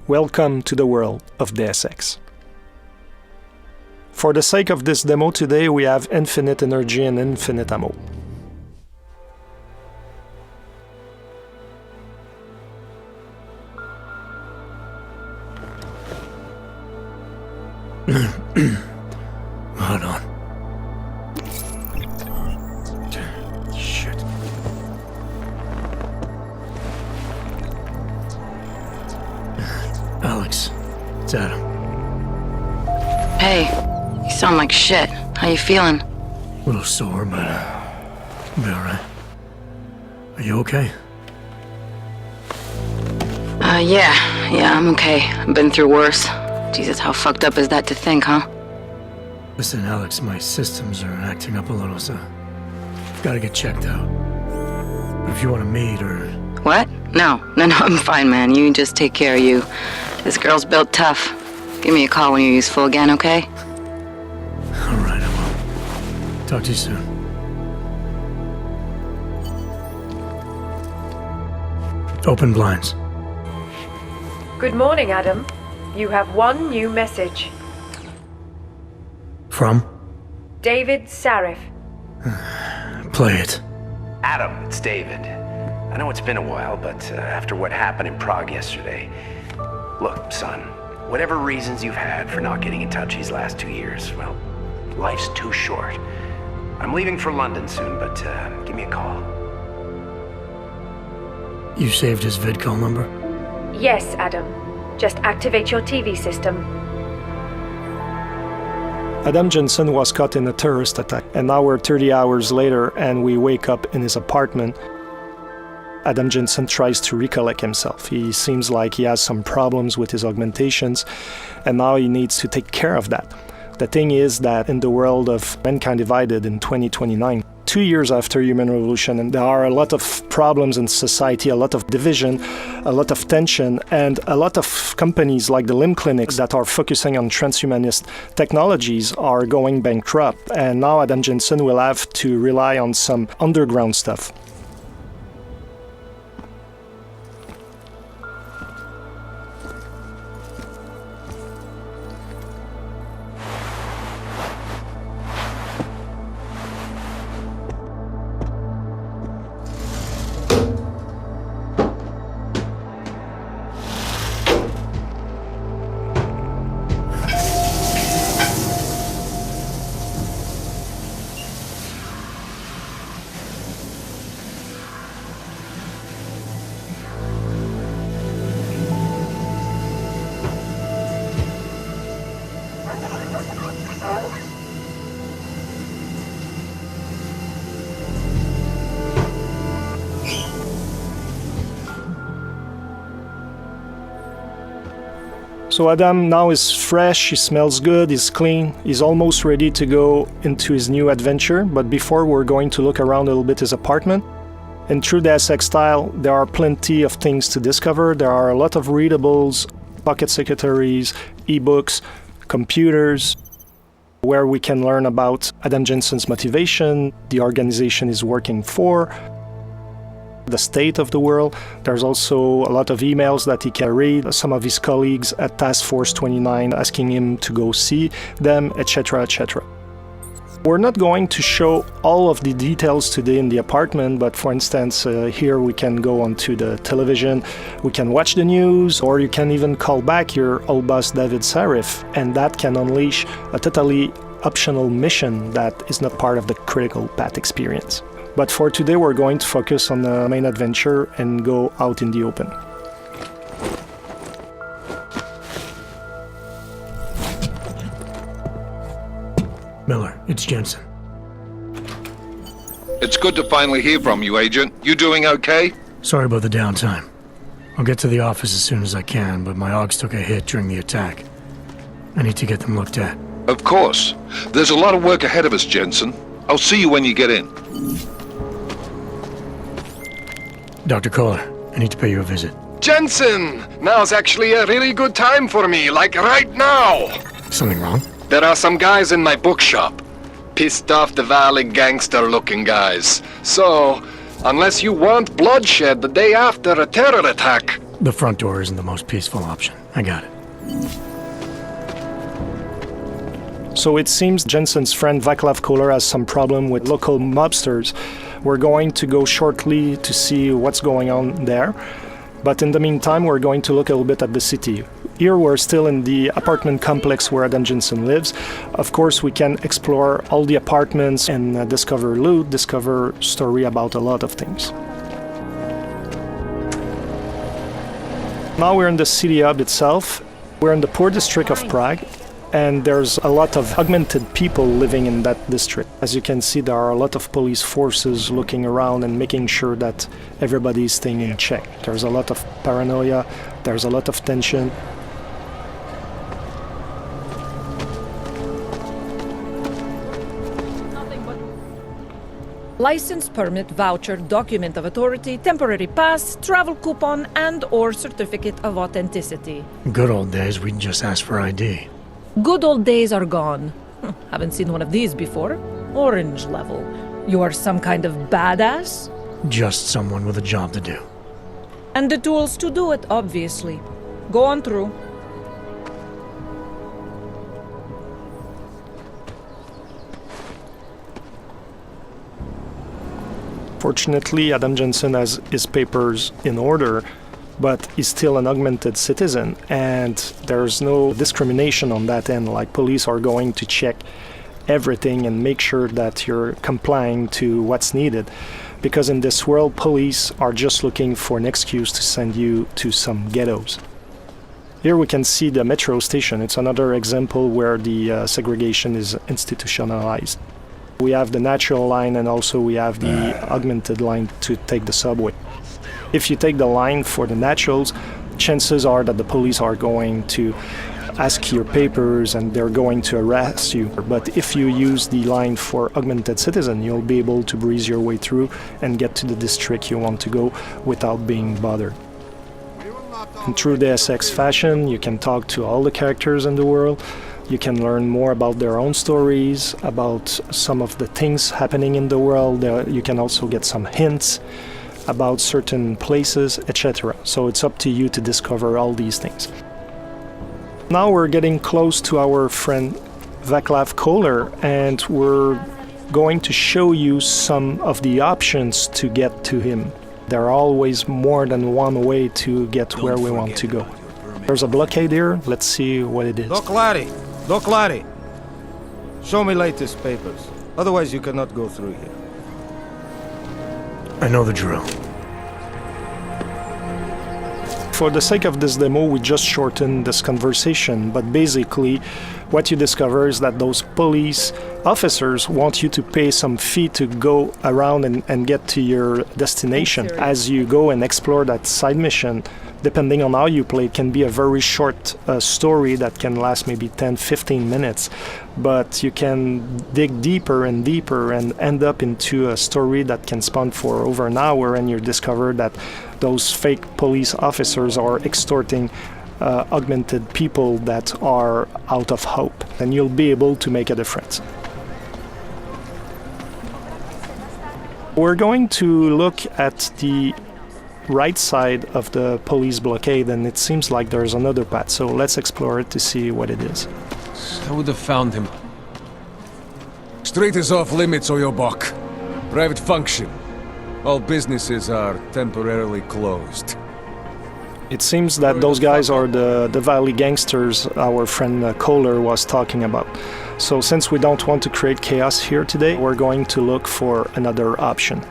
Welcome to the world of Deus Ex. For the sake of this demo today, we have infinite energy and infinite ammo. Hold on. Shit. Alex, it's Adam. Hey, you sound like shit. How you feeling? A little sore, but I'll be alright. Are you okay? Yeah, I'm okay. I've been through worse. Jesus, how fucked up is that to think, huh? Listen, Alex, my systems are acting up a little, so I've got to get checked out. But if you want to meet or... What? No, I'm fine, man. You just take care of you. This girl's built tough. Give me a call when you're useful again, okay? Alright, I will. Talk to you soon. Open blinds. Good morning, Adam. You have one new message. From? David Sarif. Play it. Adam, it's David. I know it's been a while, but after what happened in Prague yesterday... Look, son, whatever reasons you've had for not getting in touch these last 2 years, well, life's too short. I'm leaving for London soon, but give me a call. You saved his VidCall number? Yes, Adam. Just activate your TV system. Adam Jensen was caught in a terrorist attack, and now we're 30 hours later and we wake up in his apartment. Adam Jensen tries to recollect himself. He seems like he has some problems with his augmentations, and now he needs to take care of that. The thing is that in the world of Mankind Divided in 2029, 2 years after Human Revolution, and there are a lot of problems in society, a lot of division, a lot of tension, and a lot of companies like the limb clinics that are focusing on transhumanist technologies are going bankrupt, and now Adam Jensen will have to rely on some underground stuff. So Adam now is fresh, he smells good, he's clean, he's almost ready to go into his new adventure, but before we're going to look around a little bit his apartment. In true Deus Ex style, there are plenty of things to discover. There are a lot of readables, pocket secretaries, ebooks, computers, where we can learn about Adam Jensen's motivation, the organization he's working for, the state of the world. There's also a lot of emails that he can read, some of his colleagues at Task Force 29 asking him to go see them, etc., etc. We're not going to show all of the details today in the apartment, but for instance, here we can go onto the television, we can watch the news, or you can even call back your old boss David Sarif, and that can unleash a totally optional mission that is not part of the critical path experience. But for today, we're going to focus on the main adventure and go out in the open. Miller, it's Jensen. It's good to finally hear from you, Agent. You doing okay? Sorry about the downtime. I'll get to the office as soon as I can, but my AUGs took a hit during the attack. I need to get them looked at. Of course. There's a lot of work ahead of us, Jensen. I'll see you when you get in. Dr. Kohler, I need to pay you a visit. Jensen! Now's actually a really good time for me, like right now! Something wrong? There are some guys in my bookshop. Pissed off the Valley gangster-looking guys. So, unless you want bloodshed the day after a terror attack, The front door isn't the most peaceful option. I got it. So it seems Jensen's friend Vaclav Kohler has some problem with local mobsters. We're going to go shortly to see what's going on there. But in the meantime, we're going to look a little bit at the city. Here we're still in the apartment complex where Adam Jensen lives. Of course, we can explore all the apartments and discover loot, discover story about a lot of things. Now we're in the city hub itself. We're in the poor district of Prague, and there's a lot of augmented people living in that district. As you can see, there are a lot of police forces looking around and making sure that everybody is staying in check. There's a lot of paranoia, there's a lot of tension. License, permit, voucher, document of authority, temporary pass, travel coupon, and/or certificate of authenticity. Good old days, we'd just ask for ID. Good old days are gone. Haven't seen one of these before. Orange level. You are some kind of badass? Just someone with a job to do. And the tools to do it, obviously. Go on through. Fortunately, Adam Jensen has his papers in order, but he's still an augmented citizen, and there's no discrimination on that end. Like, police are going to check everything and make sure that you're complying to what's needed. Because in this world, police are just looking for an excuse to send you to some ghettos. Here we can see the metro station. It's another example where the segregation is institutionalized. We have the natural line, and also we have the augmented line to take the subway. If you take the line for the naturals, chances are that the police are going to ask your papers and they're going to arrest you. But if you use the line for augmented citizen, you'll be able to breeze your way through and get to the district you want to go without being bothered. In true Deus Ex fashion, you can talk to all the characters in the world. You can learn more about their own stories, about some of the things happening in the world. You can also get some hints about certain places, etc. So it's up to you to discover all these things. Now we're getting close to our friend Vaclav Kohler, and we're going to show you some of the options to get to him. There are always more than one way to get where we want to go. There's a blockade here. Let's see what it is. Doc Larry, show me latest papers. Otherwise you cannot go through here. I know the drill. For the sake of this demo, we just shortened this conversation, but basically what you discover is that those police officers want you to pay some fee to go around and get to your destination. As you go and explore that side mission, depending on how you play, it can be a very short story that can last maybe 10-15 minutes, but you can dig deeper and deeper and end up into a story that can span for over an hour, and you discover that those fake police officers are extorting augmented people that are out of hope, and you'll be able to make a difference. We're going to look at the right side of the police blockade, and it seems like there's another path, so let's explore it to see what it is. I would have found him. Street is off limits, Oyobok. Private function. All businesses are temporarily closed. It seems that those guys are the Valley gangsters our friend Kohler was talking about. So since we don't want to create chaos here today, we're going to look for another option.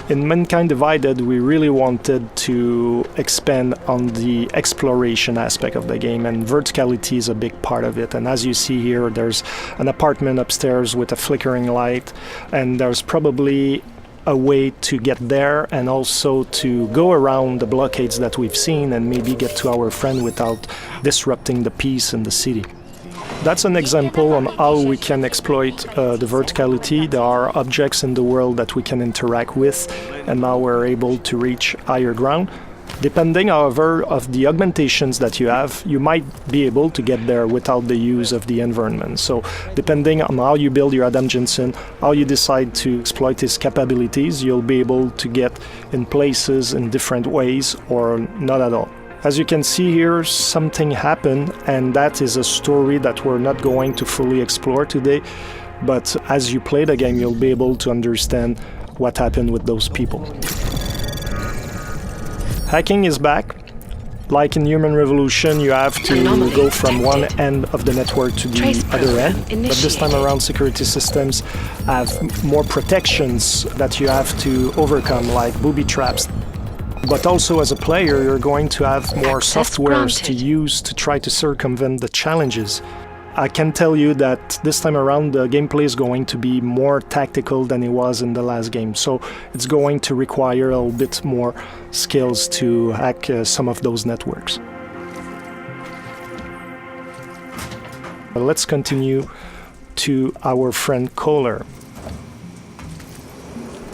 In Mankind Divided, we really wanted to expand on the exploration aspect of the game, and verticality is a big part of it. And as you see here, there's an apartment upstairs with a flickering light, and there's probably a way to get there and also to go around the blockades that we've seen and maybe get to our friend without disrupting the peace in the city. That's an example on how we can exploit the verticality. There are objects in the world that we can interact with, and now we're able to reach higher ground. Depending, however, of the augmentations that you have, you might be able to get there without the use of the environment. So depending on how you build your Adam Jensen, how you decide to exploit his capabilities, you'll be able to get in places in different ways or not at all. As you can see here, something happened, and that is a story that we're not going to fully explore today. But as you play the game, you'll be able to understand what happened with those people. Hacking is back. Like in Human Revolution, you have to go from one end of the network to the other end. But this time around, security systems have more protections that you have to overcome, like booby traps. But also as a player, you're going to have more softwares to use to try to circumvent the challenges. I can tell you that this time around the gameplay is going to be more tactical than it was in the last game, so it's going to require a little bit more skills to hack some of those networks. Let's continue to our friend Kohler.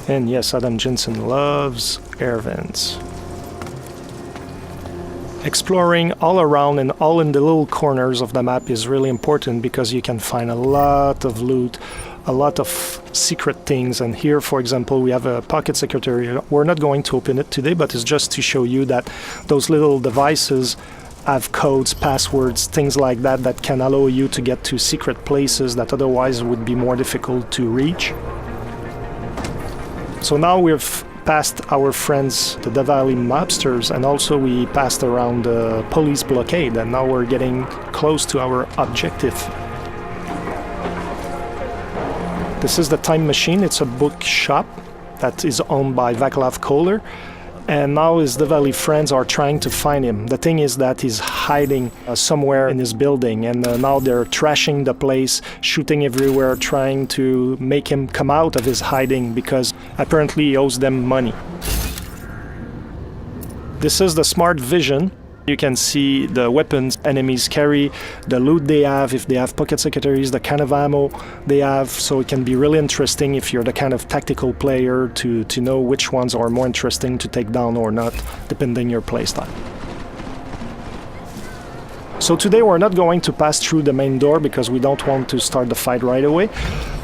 And yes, Adam Jensen loves air vents. Exploring all around and all in the little corners of the map is really important because you can find a lot of loot, a lot of secret things. And here, for example, we have a pocket secretary. We're not going to open it today, but it's just to show you that those little devices have codes, passwords, things like that that can allow you to get to secret places that otherwise would be more difficult to reach. So now we've passed our friends, the Davali mobsters, and also we passed around the police blockade, and now we're getting close to our objective. This is the Time Machine. It's a bookshop that is owned by Vaclav Kohler, and now his Davali friends are trying to find him. The thing is that he's hiding somewhere in his building, and now they're trashing the place, shooting everywhere, trying to make him come out of his hiding because apparently he owes them money. This is the Smart Vision. You can see the weapons enemies carry, the loot they have, if they have pocket secretaries, the kind of ammo they have, so it can be really interesting if you're the kind of tactical player to know which ones are more interesting to take down or not, depending on your playstyle. So today we're not going to pass through the main door because we don't want to start the fight right away.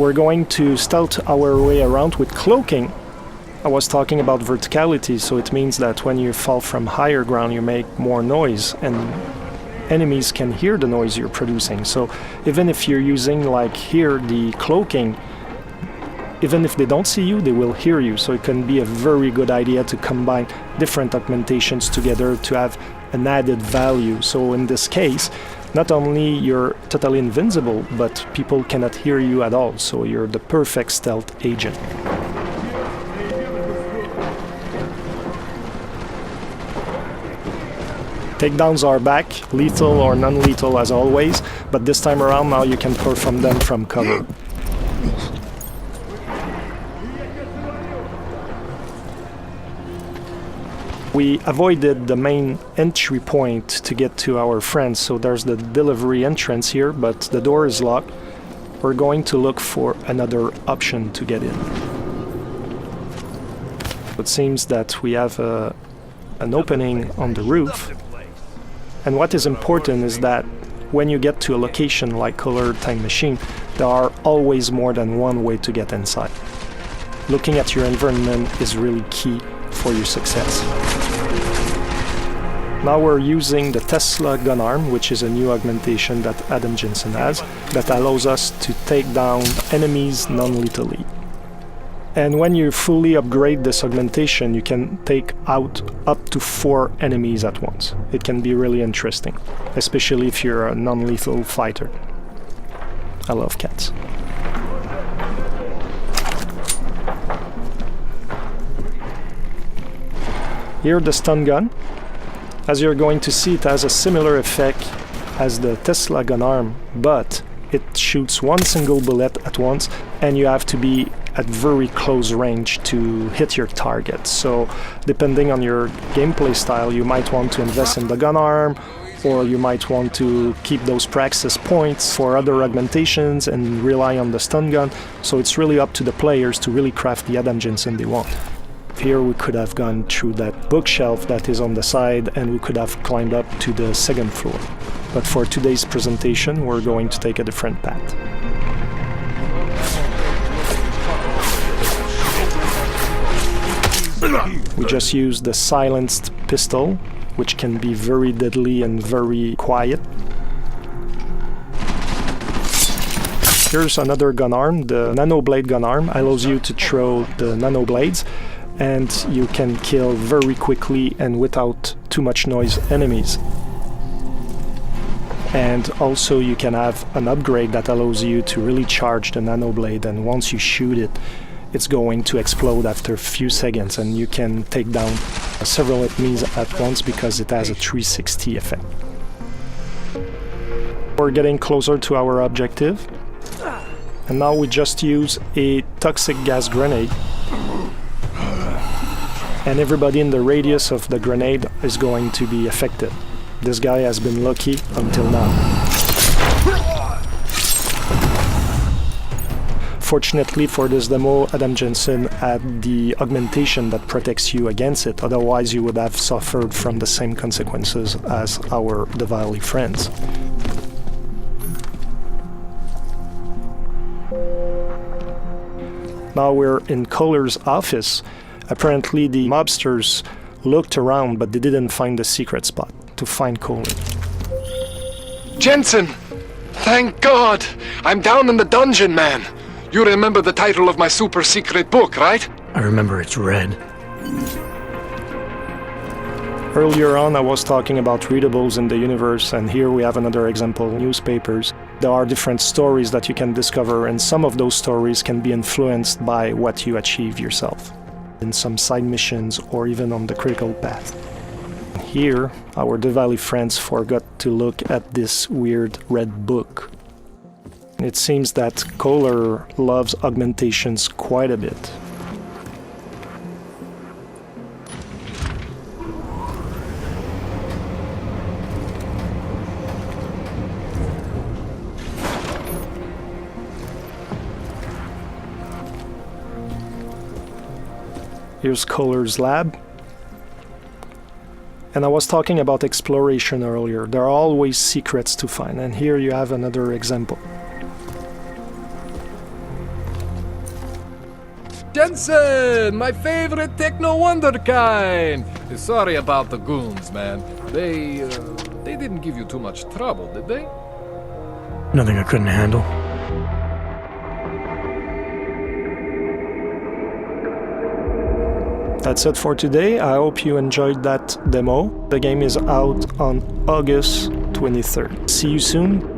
We're going to stealth our way around with cloaking. I was talking about verticality, so it means that when you fall from higher ground you make more noise and enemies can hear the noise you're producing. So even if you're using, like here, the cloaking, even if they don't see you, they will hear you. So it can be a very good idea to combine different augmentations together to have an added value. So in this case, not only you're totally invincible, but people cannot hear you at all. So you're the perfect stealth agent. Takedowns are back, lethal or non-lethal as always, but this time around now you can perform them from cover. We avoided the main entry point to get to our friends, so there's the delivery entrance here, but the door is locked. We're going to look for another option to get in. It seems that we have an opening on the roof. And what is important is that when you get to a location like Kohler Time Machine, there are always more than one way to get inside. Looking at your environment is really key for your success. Now we're using the Tesla gun arm, which is a new augmentation that Adam Jensen has, that allows us to take down enemies non-lethally. And when you fully upgrade this augmentation, you can take out up to 4 enemies at once. It can be really interesting, especially if you're a non-lethal fighter. I love cats. Here the stun gun. As you're going to see, it has a similar effect as the Tesla gun arm, but it shoots one single bullet at once, and you have to be at very close range to hit your target. So depending on your gameplay style, you might want to invest in the gun arm, or you might want to keep those praxis points for other augmentations and rely on the stun gun. So it's really up to the players to really craft the Adam Jensen they want. Here we could have gone through that bookshelf that is on the side and we could have climbed up to the second floor. But for today's presentation, we're going to take a different path. We just use the silenced pistol, which can be very deadly and very quiet. Here's another gun arm. The nanoblade gun arm allows you to throw the nanoblades, and you can kill very quickly and without too much noise enemies. And also you can have an upgrade that allows you to really charge the nanoblade, and once you shoot it, it's going to explode after a few seconds, and you can take down several enemies at once because it has a 360 effect. We're getting closer to our objective, and now we just use a toxic gas grenade, and everybody in the radius of the grenade is going to be affected. This guy has been lucky until now. Fortunately for this demo, Adam Jensen had the augmentation that protects you against it, otherwise you would have suffered from the same consequences as our Dvali friends. Now we're in Kohler's office. Apparently the mobsters looked around, but they didn't find the secret spot to find Kohler. Jensen! Thank God! I'm down in the dungeon, man! You remember the title of my super secret book, right? I remember it's red. Earlier on I was talking about readables in the universe, and here we have another example, newspapers. There are different stories that you can discover, and some of those stories can be influenced by what you achieve yourself in some side missions or even on the critical path. Here, our Dvali friends forgot to look at this weird red book. It seems that Kohler loves augmentations quite a bit. Here's Kohler's lab. And I was talking about exploration earlier. There are always secrets to find, and here you have another example. Jensen, my favorite techno wonderkind. Sorry about the goons, man. They didn't give you too much trouble, did they? Nothing I couldn't handle. That's it for today. I hope you enjoyed that demo. The game is out on August 23rd. See you soon.